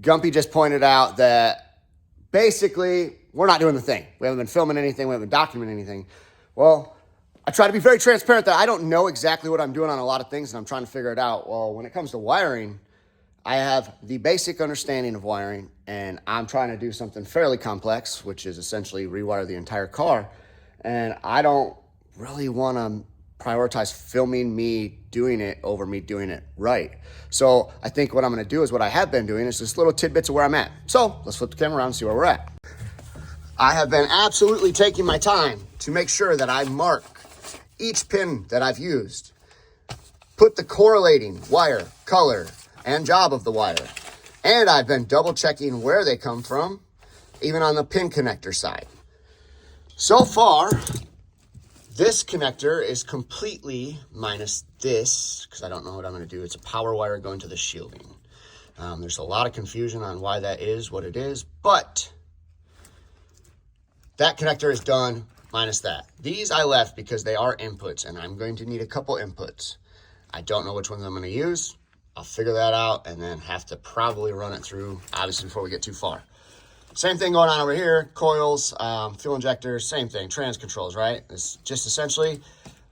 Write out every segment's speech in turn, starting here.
Gumpy just pointed out that basically we're not doing the thing. We haven't been filming anything. We haven't been documenting anything. Well, I try to be very transparent that I don't know exactly what I'm doing on a lot of things, and I'm trying to figure it out. Well, when it comes to wiring, I have the basic understanding of wiring, and I'm trying to do something fairly complex, which is essentially rewire the entire car. And I don't really want to prioritize filming me doing it over me doing it right. So I think what I'm going to do is what I have been doing is just little tidbits of where I'm at. So let's flip the camera around and see where we're at. I have been absolutely taking my time to make sure that I mark each pin that I've used, put the correlating wire, color, and job of the wire. And I've been double checking where they come from, even on the pin connector side. So far, this connector is completely minus this, because I don't know what I'm going to do. It's a power wire going to the shielding. There's a lot of confusion on why that is what it is, but that connector is done minus that. These I left because they are inputs, and I'm going to need a couple inputs. I don't know which ones I'm going to use. I'll figure that out and then have to probably run it through, obviously, before we get too far. Same thing going on over here. Coils, fuel injectors, same thing. Trans controls, right? It's just essentially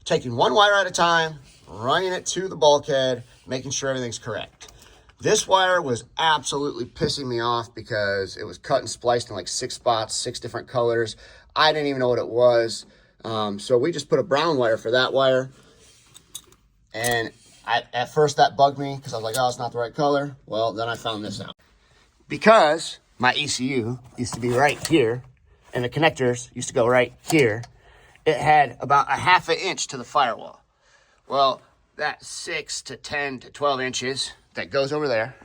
taking one wire at a time, running it to the bulkhead, making sure everything's correct. This wire was absolutely pissing me off because it was cut and spliced in like 6 spots, 6 different colors. I didn't even know what it was. So we just put a brown wire for that wire. And at first that bugged me because I was like, oh, it's not the right color. Well, then I found this out. Because my ECU used to be right here and the connectors used to go right here, it had about a 1/2 inch to the firewall. Well, that 6 to 10 to 12 inches that goes over there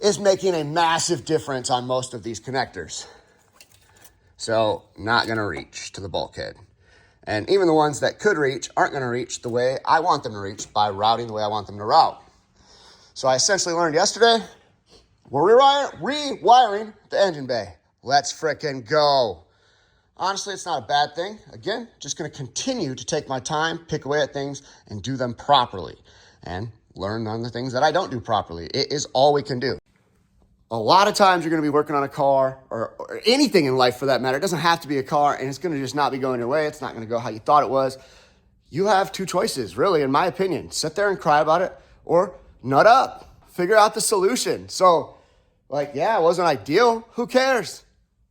is making a massive difference on most of these connectors. So not going to reach to the bulkhead. And even the ones that could reach aren't going to reach the way I want them to reach by routing the way I want them to route. So I essentially learned yesterday, we're rewiring the engine bay. Let's frickin' go. Honestly, it's not a bad thing. Again, just going to continue to take my time, pick away at things, and do them properly. And learn on the things that I don't do properly. It is all we can do. A lot of times you're going to be working on a car or anything in life for that matter. It doesn't have to be a car, and it's going to just not be going your way. It's not going to go how you thought it was. You have 2 choices, really, in my opinion. Sit there and cry about it or nut up. Figure out the solution. So, like, yeah, it wasn't ideal. Who cares?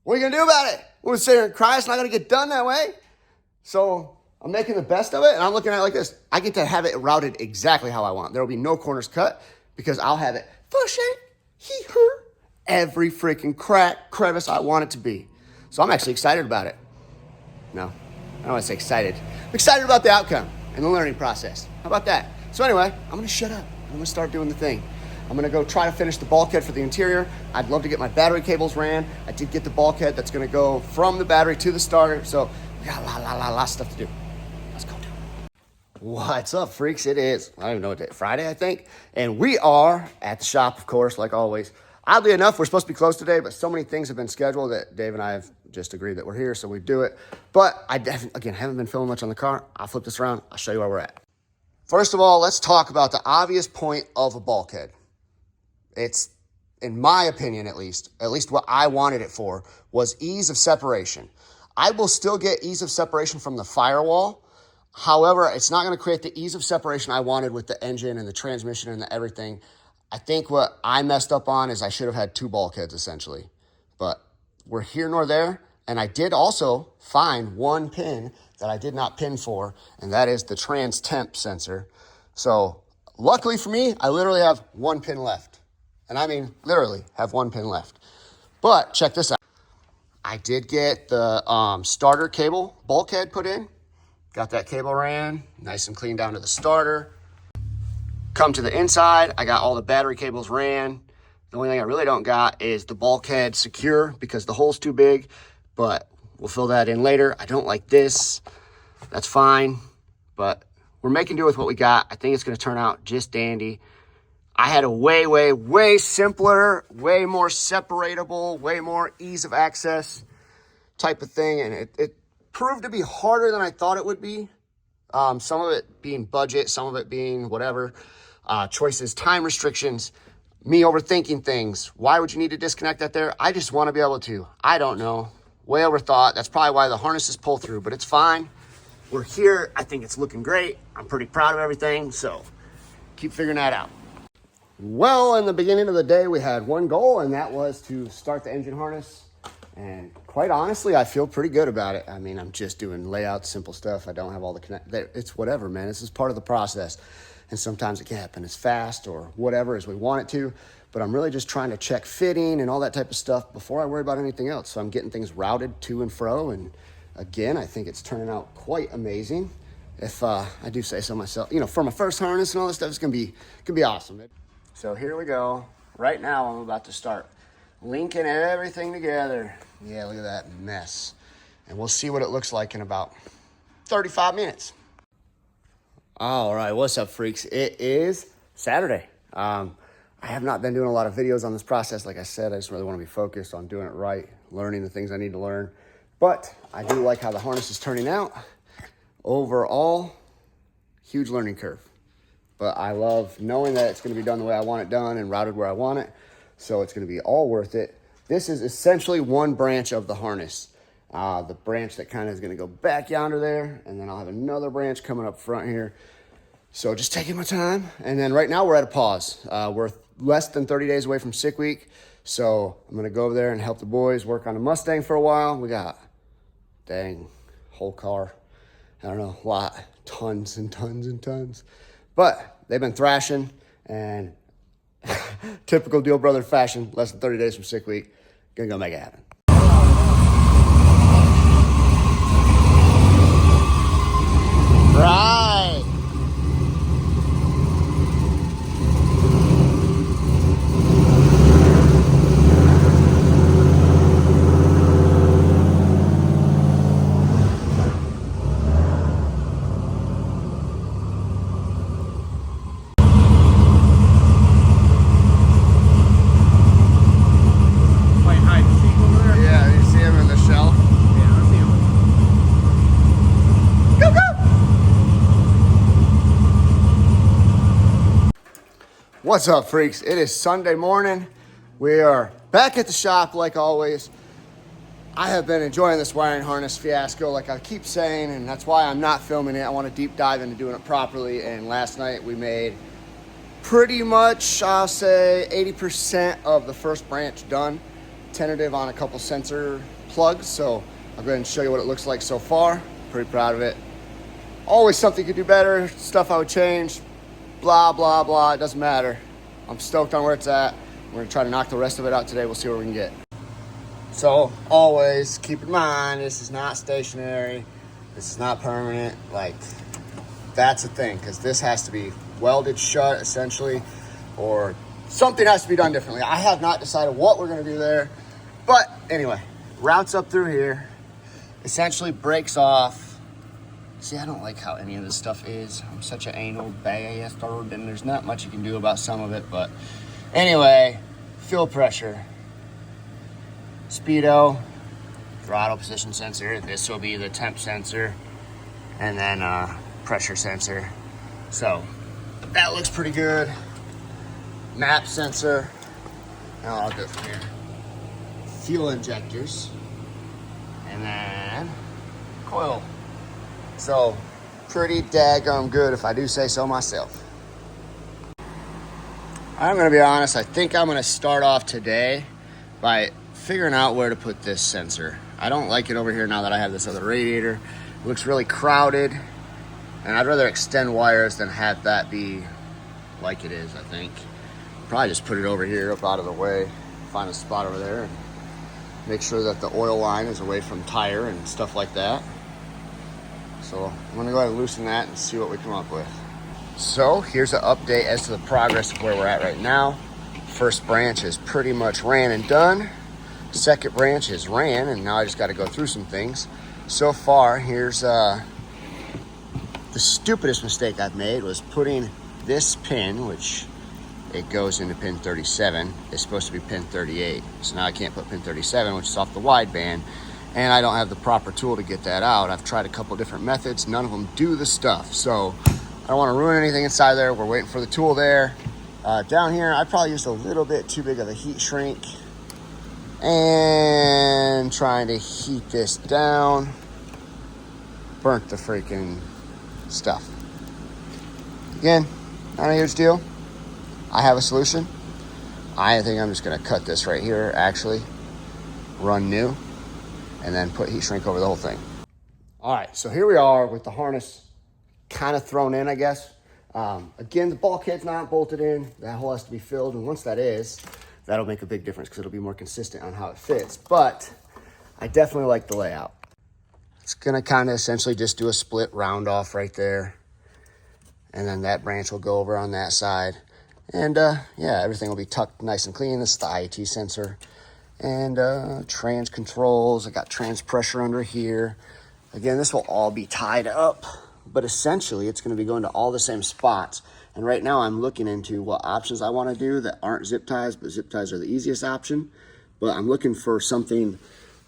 What are you going to do about it? We're going to sit here and cry. It's not going to get done that way. So I'm making the best of it, and I'm looking at it like this. I get to have it routed exactly how I want. There will be no corners cut because I'll have it every freaking crack, crevice I want it to be. So I'm actually excited about it. No, I don't want to say excited. I'm excited about the outcome and the learning process. How about that? So anyway, I'm going to shut up. I'm going to start doing the thing. I'm going to go try to finish the bulkhead for the interior. I'd love to get my battery cables ran. I did get the bulkhead that's going to go from the battery to the starter. So we got a lot of stuff to do. Let's go do it. What's up, freaks? It is, I don't even know what day, Friday, I think. And we are at the shop, of course, like always. Oddly enough, we're supposed to be closed today, but so many things have been scheduled that Dave and I have just agreed that we're here, so we do it. But I definitely, again, haven't been filming much on the car. I'll flip this around. I'll show you where we're at. First of all, let's talk about the obvious point of a bulkhead. It's, in my opinion at least what I wanted it for, was ease of separation. I will still get ease of separation from the firewall. However, it's not going to create the ease of separation I wanted with the engine and the transmission and the everything. I think what I messed up on is I should have had 2 bulkheads essentially, but we're here nor there. And I did also find 1 pin that I did not pin for, and that is the trans temp sensor. So luckily for me, I literally have 1 pin left. And I mean, literally have 1 pin left. But check this out. I did get the starter cable bulkhead put in. Got that cable ran, nice and clean down to the starter. Come to the inside, I got all the battery cables ran. The only thing I really don't got is the bulkhead secure because the hole's too big, but we'll fill that in later. I don't like this. That's fine, but we're making do with what we got. I think it's going to turn out just dandy. I had a way simpler, way more separatable, way more ease of access type of thing, and it proved to be harder than I thought it would be. Some of it being budget, some of it being whatever, choices, time restrictions. me overthinking things. Why would you need to disconnect that there? I just want to be able to. I don't know. Way overthought. That's probably why the harnesses pull through, but it's fine. We're here. I think it's looking great. I'm pretty proud of everything, so keep figuring that out. Well, in the beginning of the day, we had one goal, and that was to start the engine harness. And quite honestly, I feel pretty good about it. I mean, I'm just doing layouts, simple stuff. I don't have all the connect. It's whatever, man. This is part of the process. And sometimes it can happen as fast or whatever as we want it to. But I'm really just trying to check fitting and all that type of stuff before I worry about anything else. So I'm getting things routed to and fro. And again, I think it's turning out quite amazing. If I do say so myself, you know, for my first harness and all this stuff, it's gonna be awesome. So here we go. Right now, I'm about to start linking everything together. Yeah, look at that mess. And we'll see what it looks like in about 35 minutes. All right, what's up, freaks? It is Saturday. I have not been doing a lot of videos on this process. Like I said, I just really want to be focused on doing it right, learning the things I need to learn. But I do like how the harness is turning out. Overall, huge learning curve. But I love knowing that it's going to be done the way I want it done and routed where I want it. So it's going to be all worth it. This is essentially one branch of the harness. The branch that kind of is going to go back yonder there. And then I'll have another branch coming up front here. So just taking my time. And then right now we're at a pause. We're less than 30 days away from sick week. So I'm going to go over there and help the boys work on a Mustang for a while. We got, dang, whole car. I don't know, a lot, tons and tons and tons. But they've been thrashing, and typical Deal Brother fashion, less than 30 days from sick week, gonna go make it happen. Right. What's up, freaks? It is Sunday morning. We are back at the shop like always. I have been enjoying this wiring harness fiasco like I keep saying, and that's why I'm not filming it. I want to deep dive into doing it properly. And last night we made pretty much, I'll say 80% of the first branch done. Tentative on a couple sensor plugs. So I'll go ahead and show you what it looks like so far. Pretty proud of it. Always something you could do better, stuff I would change. Blah, blah, blah, it doesn't matter. I'm stoked on where it's at. We're gonna try to knock the rest of it out today. We'll see what we can get. So always keep in mind, this is not stationary. This is not permanent. Like, that's a thing, because this has to be welded shut essentially, or something has to be done differently. I have not decided what we're gonna do there. But anyway, routes up through here, essentially breaks off. See, I don't like how any of this stuff is. I'm such an anal bastard, and there's not much you can do about some of it. But anyway, fuel pressure, speedo, throttle position sensor. This will be the temp sensor, and then pressure sensor. So that looks pretty good. Map sensor. Now I'll go from here. Fuel injectors, and then coil. So, pretty daggum good if I do say so myself. I'm going to be honest, I think I'm going to start off today by figuring out where to put this sensor. I don't like it over here now that I have this other radiator. It looks really crowded, and I'd rather extend wires than have that be like it is, I think. Probably just put it over here up out of the way, find a spot over there, and make sure that the oil line is away from tire and stuff like that. So I'm gonna go ahead and loosen that and see what we come up with. So here's an update as to the progress of where we're at right now. First branch is pretty much ran and done. Second branch is ran, and now I just gotta go through some things. So far, here's the stupidest mistake I've made was putting this pin, which it goes into pin 37, is supposed to be pin 38. So now I can't put pin 37, which is off the wideband. And I don't have the proper tool to get that out. I've tried a couple different methods. None of them do the stuff. So I don't want to ruin anything inside there. We're waiting for the tool there. Down here, I probably used a little bit too big of a heat shrink. And trying to heat this down. Burnt the freaking stuff. Again, not a huge deal. I have a solution. I think I'm just gonna cut this right here, actually. Run new. And then put heat shrink over the whole thing. All right, so here we are with the harness kind of thrown in, I guess. Again, the bulkhead's not bolted in. That hole has to be filled, and once that is, that'll make a big difference because it'll be more consistent on how it fits. But I definitely like the layout. It's gonna kind of essentially just do a split round off right there. And then that branch will go over on that side. And yeah, everything will be tucked nice and clean. This is the IAT sensor. And trans controls. I got trans pressure under here. Again, this will all be tied up. But essentially, it's going to be going to all the same spots. And right now, I'm looking into what options I want to do that aren't zip ties, but zip ties are the easiest option. But I'm looking for something,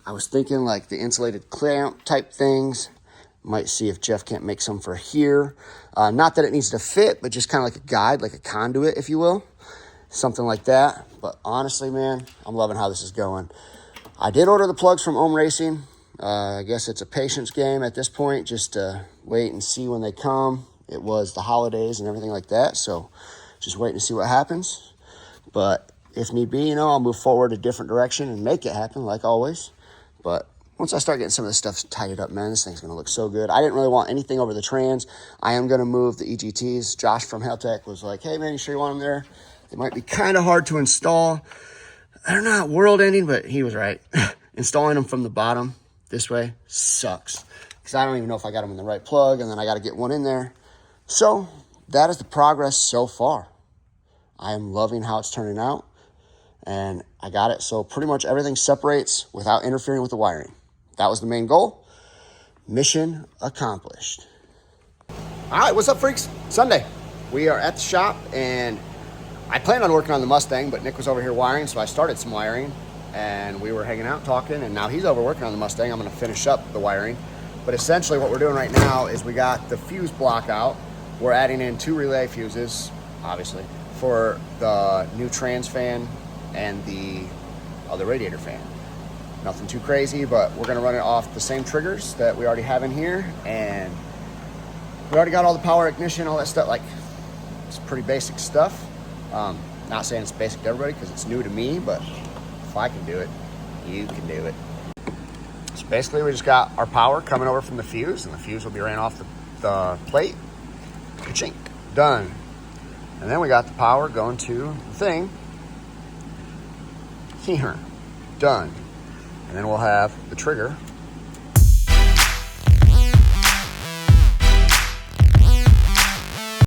I was thinking like the insulated clamp type things. Might see if Jeff can't make some for here. Not that it needs to fit, but just kind of like a guide, like a conduit, if you will. Something like that. But honestly, man, I'm loving how this is going. I did order the plugs from Ohm Racing. I guess it's a patience game at this point, just to wait and see when they come. It was the holidays and everything like that, so just waiting to see what happens. But if need be, I'll move forward a different direction and make it happen, like always. But once I start getting some of this stuff tidied up, man, this thing's going to look so good. I didn't really want anything over the trans. I am going to move the EGTs. Josh from Heltech was like, hey, man, you sure you want them there? They might be kind of hard to install. They're not world ending, but he was right. Installing them from the bottom this way sucks because I don't even know if I got them in the right plug, and then I got to get one in there. So that is the progress so far. I am loving how it's turning out, and I got it so pretty much everything separates without interfering with the wiring. That was the main goal. Mission accomplished. All right, what's up, freaks? Sunday. We are at the shop, and I planned on working on the Mustang, but Nick was over here wiring, so I started some wiring. And we were hanging out talking, and now he's over working on the Mustang. I'm going to finish up the wiring. But essentially what we're doing right now is we got the fuse block out. We're adding in 2 relay fuses, obviously, for the new trans fan and the other radiator fan. Nothing too crazy, but we're going to run it off the same triggers that we already have in here. And we already got all the power, ignition, all that stuff. Like, it's pretty basic stuff. Not saying it's basic to everybody because it's new to me, but if I can do it, you can do it. So basically, we just got our power coming over from the fuse, and the fuse will be ran off the plate. Ka-chink. Done. And then we got the power going to the thing. Here. Done. And then we'll have the trigger